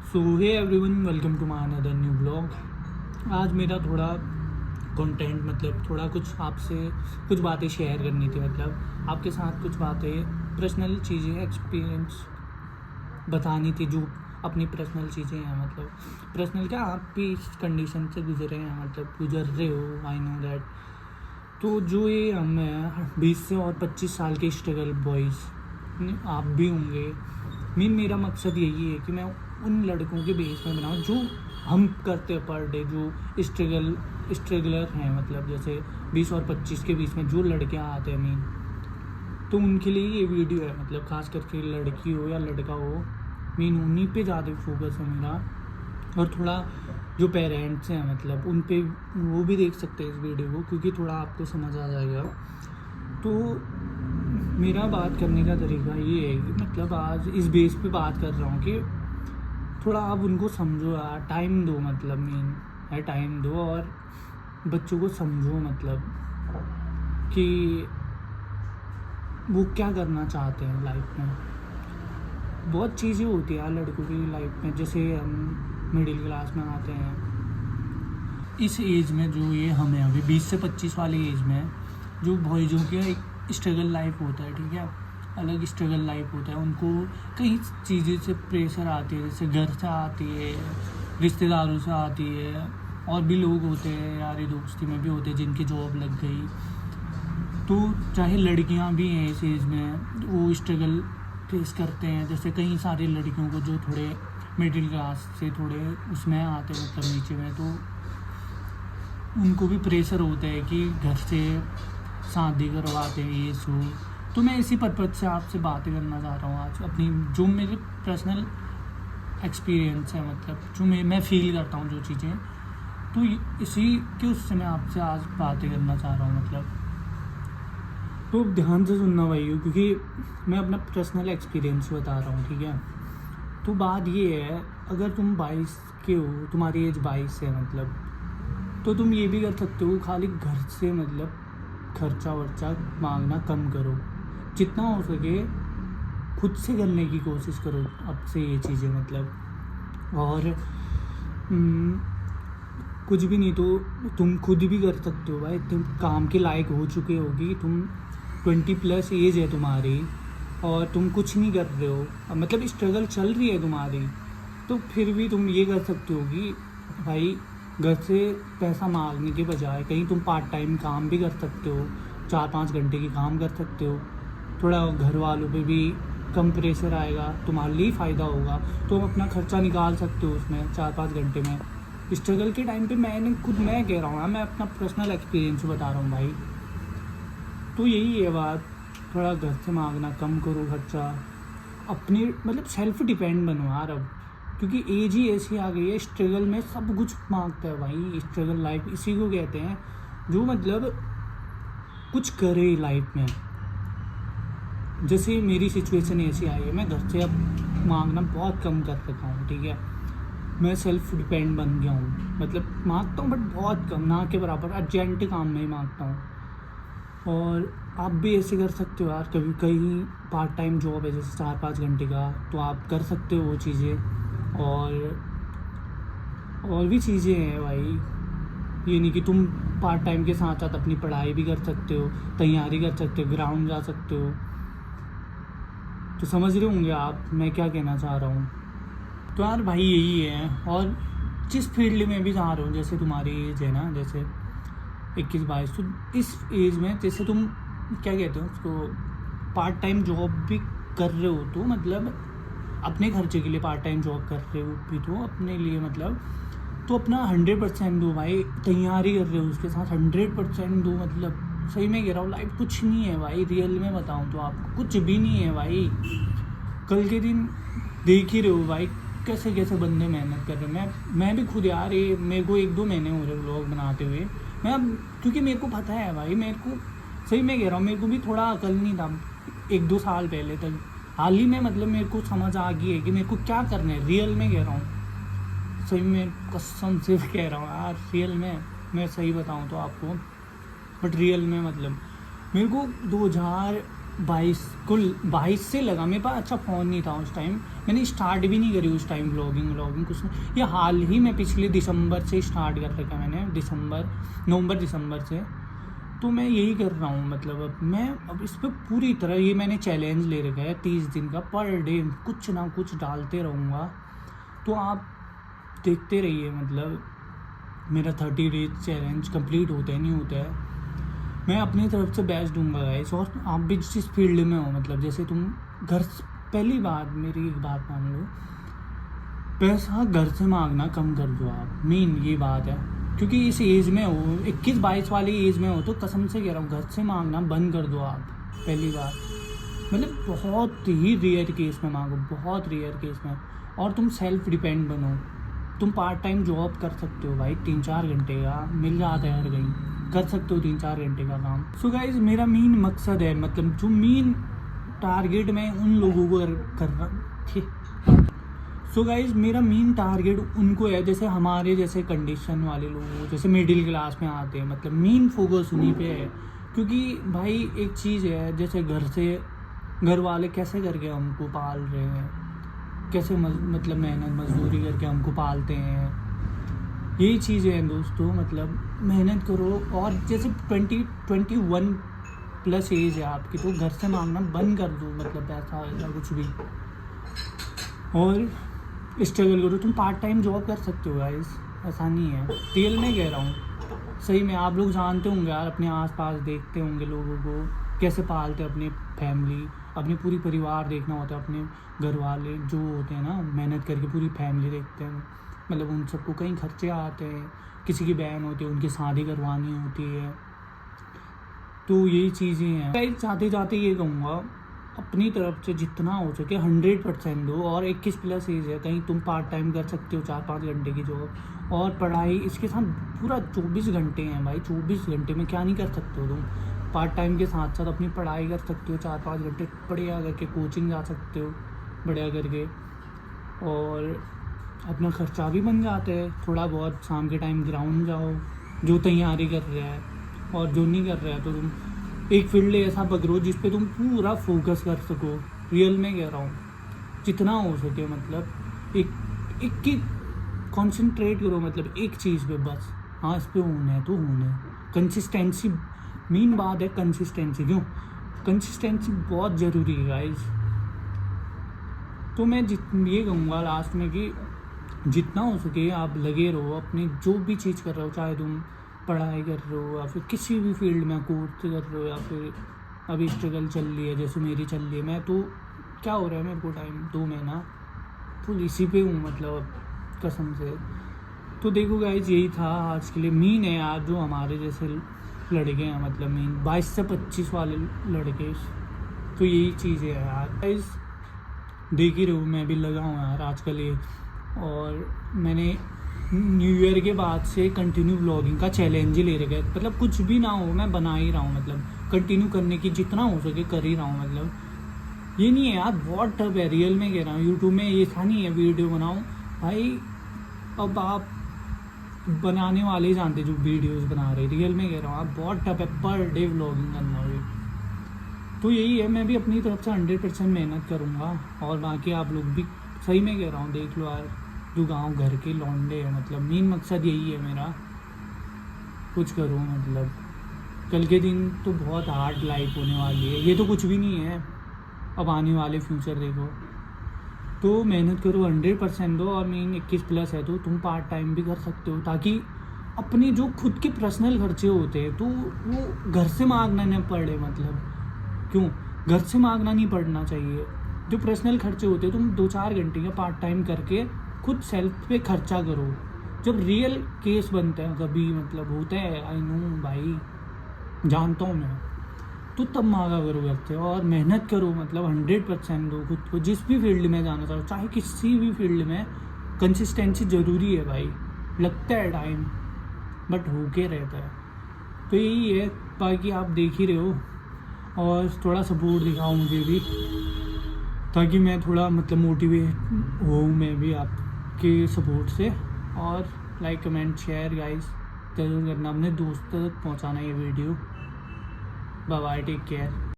So hey everyone, welcome to my another new blog. आज मेरा थोड़ा कंटेंट थोड़ा कुछ आपसे कुछ बातें शेयर करनी थी। आपके साथ कुछ बातें, पर्सनल चीज़ें, एक्सपीरियंस बतानी थी। जो अपनी पर्सनल चीज़ें हैं, पर्सनल क्या, आप भी इस कंडीशन से गुजरे हैं, गुजर रहे हो, आई नो दैट। तो जो ये हम हैं 20 से और 25 साल के स्ट्रगल बॉयज़, आप भी होंगे। मेरा मकसद यही है कि मैं उन लड़कों के बेस में बनाऊँ जो हम करते हैं पर डे, जो स्ट्रगलर हैं, जैसे 20 और 25 के बीच में जो लड़कियां आते हैं तो उनके लिए ये वीडियो है। खास करके लड़की हो या लड़का हो, उन्हीं पे ज़्यादा फोकस है मेरा। और थोड़ा जो पेरेंट्स हैं उन पे वो भी देख सकते हैं इस वीडियो को, क्योंकि थोड़ा आपको समझ आ जाएगा। तो मेरा बात करने का तरीका ये है कि आज इस बेस पे बात कर रहा हूँ कि थोड़ा आप उनको समझो यार, टाइम दो, मेन है टाइम दो और बच्चों को समझो, कि वो क्या करना चाहते हैं लाइफ में। बहुत चीज़ें होती है यार लड़कों की लाइफ में, जैसे हम मिडिल क्लास में आते हैं इस एज में, जो ये हमें अभी 20 से 25 वाली एज में, जो बॉयज़ों की एक स्ट्रगल लाइफ होता है, ठीक है, अलग स्ट्रगल लाइफ होता है। उनको कई चीज़ें से प्रेशर आती है, जैसे घर से आती है, रिश्तेदारों से आती है, और भी लोग होते हैं यारी दोस्ती में भी होते हैं जिनकी जॉब लग गई। तो चाहे लड़कियां भी हैं इस एज में, वो स्ट्रगल फेस करते हैं। जैसे कई सारी लड़कियों को जो थोड़े मिडिल क्लास से थोड़े उसमें आते हैं, नीचे में, तो उनको भी प्रेशर होता है कि घर से शादी करवाते हैं ये सो। तो मैं इसी पर्पज़ से आपसे बातें करना चाह रहा हूँ आज, अपनी जो मेरे पर्सनल एक्सपीरियंस है, जो मैं फील करता हूँ जो चीज़ें, तो इसी के उससे मैं आपसे आज बातें करना चाह रहा हूँ। तो ध्यान से सुनना भाइयों, क्योंकि मैं अपना पर्सनल एक्सपीरियंस बता रहा हूँ, ठीक है। तो बात ये है, अगर तुम 22 के हो, तुम्हारी एज 22 है, तो तुम ये भी कर सकते हो, खाली घर से खर्चा वर्चा मांगना कम करो, जितना हो सके खुद से करने की कोशिश करो अब से ये चीज़ें। और कुछ भी नहीं तो तुम खुद भी कर सकते हो भाई। तुम काम के लायक हो चुके होगी, तुम 20+ एज है तुम्हारी और तुम कुछ नहीं कर रहे हो, स्ट्रगल चल रही है तुम्हारी, तो फिर भी तुम ये कर सकते हो कि भाई घर से पैसा मांगने के बजाय कहीं तुम पार्ट टाइम काम भी कर सकते हो, 4-5 घंटे की काम कर सकते हो। थोड़ा घर वालों पे भी कम प्रेशर आएगा, तुम्हारे लिए फ़ायदा होगा, तुम अपना खर्चा निकाल सकते हो उसमें 4-5 घंटे में। स्ट्रगल के टाइम पे मैं कह रहा हूँ, मैं अपना पर्सनल एक्सपीरियंस बता रहा हूँ भाई। तो यही है बात, थोड़ा घर से मांगना कम करो खर्चा, अपनी सेल्फ डिपेंड बनो यार अब, क्योंकि एज ही ऐसी आ गई है, स्ट्रगल में सब कुछ मांगता है भाई। स्ट्रगल लाइफ इसी को कहते हैं जो कुछ करे लाइफ में। जैसे मेरी सिचुएशन ऐसी आई है, मैं घर से अब मांगना बहुत कम कर रखा हूँ, ठीक है। मैं सेल्फ डिपेंड बन गया हूँ, मांगता हूँ बट बहुत कम, ना के बराबर, अर्जेंट काम में ही मांगता हूँ। और आप भी ऐसे कर सकते हो यार, कभी कहीं पार्ट टाइम जॉब है जैसे 4-5 घंटे का, तो आप कर सकते हो वो चीज़ें। और भी चीज़ें हैं भाई, ये नहीं कि तुम पार्ट टाइम के साथ साथ अपनी पढ़ाई भी कर सकते हो, तैयारी कर सकते हो, ग्राउंड जा सकते हो। तो समझ रहे होंगे आप मैं क्या कहना चाह रहा हूँ। तो यार भाई यही है, और जिस फील्ड में भी जा रहे हो, जैसे तुम्हारी एज है ना, जैसे 21-22, तो इस एज में जैसे तुम क्या कहते हो उसको, पार्ट टाइम जॉब भी कर रहे हो, तो अपने खर्चे के लिए पार्ट टाइम जॉब कर रहे हो भी, तो अपने लिए तो अपना 100% दो भाई। तैयारी कर रहे हो उसके साथ 100% दो, सही में कह रहा हूँ। लाइफ कुछ नहीं है भाई, रियल में बताऊँ तो आपको कुछ भी नहीं है भाई। कल के दिन देख ही रहे हो भाई कैसे कैसे बंदे मेहनत कर रहे हैं। मैं भी खुद यार, ये मेरे को 1-2 महीने हो रहे व्लॉग बनाते हुए, मैं अब, क्योंकि मेरे को पता है भाई, मेरे को सही में कह रहा हूँ, मेरे को भी थोड़ा अकल नहीं था 1-2 साल पहले तक। हाल ही में मेरे को समझ आ गई है कि मेरे को क्या करना है, रियल में कह रहा हूँ, सही में कसम से कह रहा हूँ यार, रियल में मैं सही बताऊँ तो आपको, बट रियल में मेरे को 22 से लगा। मेरे पास अच्छा फ़ोन नहीं था उस टाइम, मैंने स्टार्ट भी नहीं करी उस टाइम व्लॉगिंग कुछ नहीं। ये हाल ही में पिछले दिसंबर से स्टार्ट कर रखा मैंने, नवंबर दिसंबर से। तो मैं यही कर रहा हूँ, मतलब अब इस पर पूरी तरह ये मैंने चैलेंज ले रखा है 30 दिन का, पर डे कुछ ना कुछ डालते रहूँगा। तो आप देखते रहिए, मतलब मेरा 30 डेज चैलेंज कंप्लीट होता है नहीं होता है। मैं अपनी तरफ से बेस्ट दूंगा गाइस। और आप भी जिस फील्ड में हो, मतलब जैसे तुम पहली बात मेरी एक बात मान लो, पैसा घर से मांगना कम कर दो आप, मेन ये बात है। क्योंकि इस एज में हो, 21-22 वाली एज में हो, तो कसम से कह रहा हूँ घर से मांगना बंद कर दो आप। पहली बात, मतलब बहुत ही रेयर केस में मांगो, बहुत रेयर केस में। और तुम सेल्फ डिपेंड बनो। तुम पार्ट टाइम जॉब कर सकते हो भाई, 3-4 घंटे का मिल जाता है हर कहीं, कर सकते हो 3-4 घंटे का काम। सो गाइज मेरा मेन मकसद है, मतलब जो मेन टारगेट मैं उन लोगों को कर रहा हूँ। सो गाइज मेरा मेन टारगेट उनको है, जैसे हमारे जैसे कंडीशन वाले लोग, जैसे मिडिल क्लास में आते हैं, मतलब मेन फोकस उन्हीं पे है। क्योंकि भाई एक चीज़ है, जैसे घर वाले कैसे करके हमको पाल रहे हैं, कैसे मतलब मेहनत मजदूरी करके हमको पालते हैं। यही चीज़ें हैं दोस्तों, मतलब मेहनत करो। और जैसे 21 प्लस एज है आपकी, तो घर से मांगना बंद कर दो, मतलब पैसा या कुछ भी, और स्ट्रगल करो। तुम पार्ट टाइम जॉब कर सकते हो गाइस, ऐसा नहीं है, रियल में कह रहा हूँ। सही में आप लोग जानते होंगे यार, अपने आसपास देखते होंगे लोगों को कैसे पालते हैं, अपनी फैमिली, अपनी पूरी परिवार देखना होता है। अपने घर वाले जो होते हैं ना, मेहनत करके पूरी फैमिली देखते हैं, मतलब उन सबको कई खर्चे आते हैं। किसी की बहन होती है, उनकी शादी करवानी होती है, तो यही चीज़ें हैं। मैं जाते जाते ये कहूँगा, अपनी तरफ से जितना हो सके 100% दो। और 21 प्लस एज है, कहीं तुम पार्ट टाइम कर सकते हो 4-5 घंटे की जॉब, और पढ़ाई इसके साथ पूरा 24 घंटे हैं भाई। 24 घंटे में क्या नहीं कर सकते हो तुम, पार्ट टाइम के साथ साथ अपनी पढ़ाई कर सकते हो 4-5 घंटे बढ़िया करके, कोचिंग जा सकते हो बढ़िया करके, और अपना खर्चा भी बन जाता है थोड़ा बहुत। शाम के टाइम ग्राउंड जाओ, जो तैयारी कर रहा है, और जो नहीं कर रहा है तो तुम एक फील्ड ऐसा पकड़ो जिस पे तुम पूरा फोकस कर सको। रियल में कह रहा हूँ, जितना हो सके, मतलब एक की कॉन्सेंट्रेट करो, मतलब एक चीज़ पे बस। हाँ, इस पे होना है तो होना है। कंसिस्टेंसी मेन बात है, कंसिस्टेंसी। क्यों? कंसिस्टेंसी बहुत ज़रूरी है गाइस। तो मैं ये कहूँगा लास्ट में कि जितना हो सके आप लगे रहो अपनी जो भी चीज़ कर रहे हो, चाहे तुम पढ़ाई कर रहे हो या फिर किसी भी फील्ड में कोर्स कर रहे हो, या फिर अभी स्ट्रगल चल रही है जैसे मेरी चल रही है। मैं तो क्या हो रहा है, मेरे को टाइम 2 महीना फुल इसी पे हूँ, मतलब कसम से। तो देखो गाइज, यही था आज के लिए। मीन है यार, जो हमारे जैसे लड़के हैं, मतलब मीन 22 से 25 वाले लड़के, तो यही चीज़ है यार। गाइज देख ही रहे हो, मैं भी लगा हूँ यार आजकल ये। और मैंने न्यू ईयर के बाद से कंटिन्यू व्लॉगिंग का चैलेंज ही ले रखा है। मतलब कुछ भी ना हो, मैं बना ही रहा हूँ, मतलब कंटिन्यू करने की जितना हो सके कर ही रहा हूँ। मतलब ये नहीं है यार, बहुत टफ है, रियल में कह रहा हूँ। यूट्यूब में ये था नहीं है वीडियो बनाऊँ भाई, अब आप बनाने वाले ही जानते जो वीडियोस बना रहे, रियल में कह रहा हूँ। आप बहुत टफ है पर डे व्लॉगिंग करना भी। तो यही है, मैं भी अपनी तरफ से 100% मेहनत करूँगा। और बाकी आप लोग भी, सही में कह रहा हूँ, देख लो यार, जो गांव घर के लौंडे हैं, मतलब मेन मकसद यही है मेरा, कुछ करो। मतलब कल के दिन तो बहुत हार्ड लाइफ होने वाली है, ये तो कुछ भी नहीं है, अब आने वाले फ्यूचर देखो। तो मेहनत करो, 100% दो। और मेन 21 प्लस है तो तुम पार्ट टाइम भी कर सकते हो, ताकि अपने जो खुद के पर्सनल खर्चे होते हैं तो वो घर से मांगना नहीं पड़े। मतलब क्यों घर से मांगना नहीं पड़ना चाहिए। जो पर्सनल खर्चे होते हैं तुम 2-4 घंटे का पार्ट टाइम करके खुद सेल्फ पे खर्चा करो। जब रियल केस बनता है कभी, मतलब होता है, आई नो भाई, जानता हूँ मैं, तो तब मांगा करो घर से। और मेहनत करो, मतलब 100% दो खुद को। जिस भी फील्ड में जाना चाहो, चाहे किसी भी फील्ड में, कंसिस्टेंसी ज़रूरी है भाई। लगता है टाइम, बट होके रहता है। तो यही है, बाकी आप देख ही रहे हो। और थोड़ा सपोर्ट दिखाओ मुझे भी, ताकि मैं थोड़ा मतलब मोटिवेट हूँ मैं भी आपके सपोर्ट से। और लाइक कमेंट शेयर गाइस ज़रूर करना, अपने दोस्तों तक पहुँचाना ये video. Bye bye, take care.